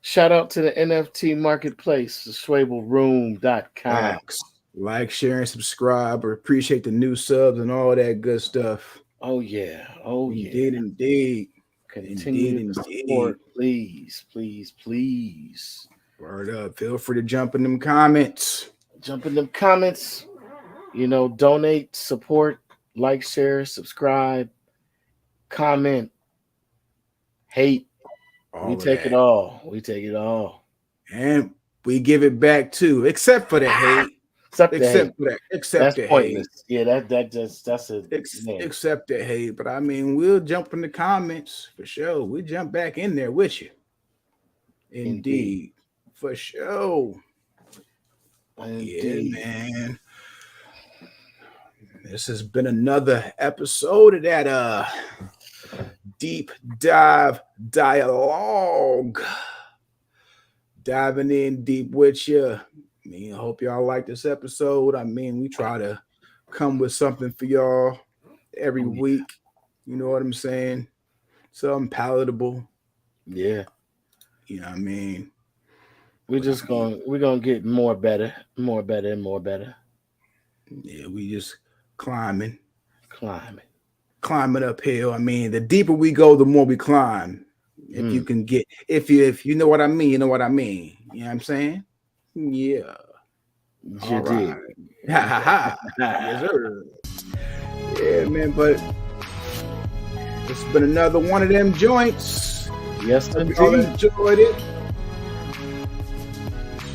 Shout out to the NFT marketplace, Schwebelroom.com. Thanks. Like, share, and subscribe. Or appreciate the new subs and all that good stuff. Oh yeah. Indeed. Continue to support, please. Word up. Feel free to jump in them comments. Donate, support, like, share, subscribe, comment, hate. We take it all. And we give it back too, except for the hate. Except that's the pointless. hate. Yeah, that's a except the hate. But I mean, we'll jump in the comments for sure. We jump back in there with you. Indeed. For sure. Indeed. Yeah, man. This has been another episode of that deep dive dialogue. Diving in deep with you. I mean, I hope y'all like this episode. I mean, we try to come with something for y'all every week. You know what I'm saying? Something palatable. Yeah. You know what I mean? We're gonna get more better. Yeah, we just climbing uphill. I mean, the deeper we go, the more we climb. If you can get, if you know what I mean, you know what I mean. You know what I'm saying? Yeah. You did. Ha ha ha. Yes, sir. Yeah, man, but it's been another one of them joints. Yes, Hope y'all indeed. enjoyed it.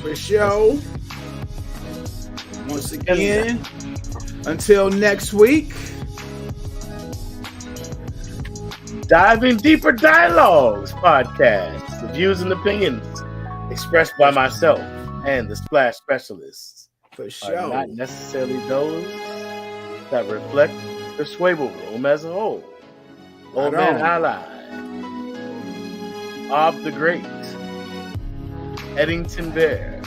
For sure. Once again, until next week. Diving Deeper Dialogues podcast. The views and opinions expressed by myself and the Splash Specialists For are sure. not necessarily those that reflect the Schwebel room as a whole. Old Right Man on. Ally, Bob the Great, Eddington Bear.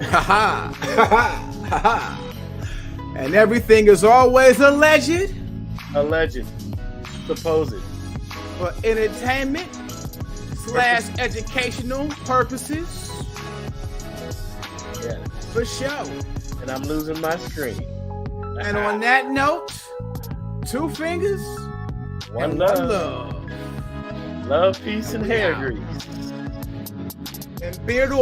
Ha ha. Ha ha. Ha ha. And everything is always alleged Alleged, supposed, for entertainment / educational purposes. yeah. For sure. And I'm losing my screen. And on that note, 2 fingers One and love. one love. Love, peace, and We hair out. grease. And beard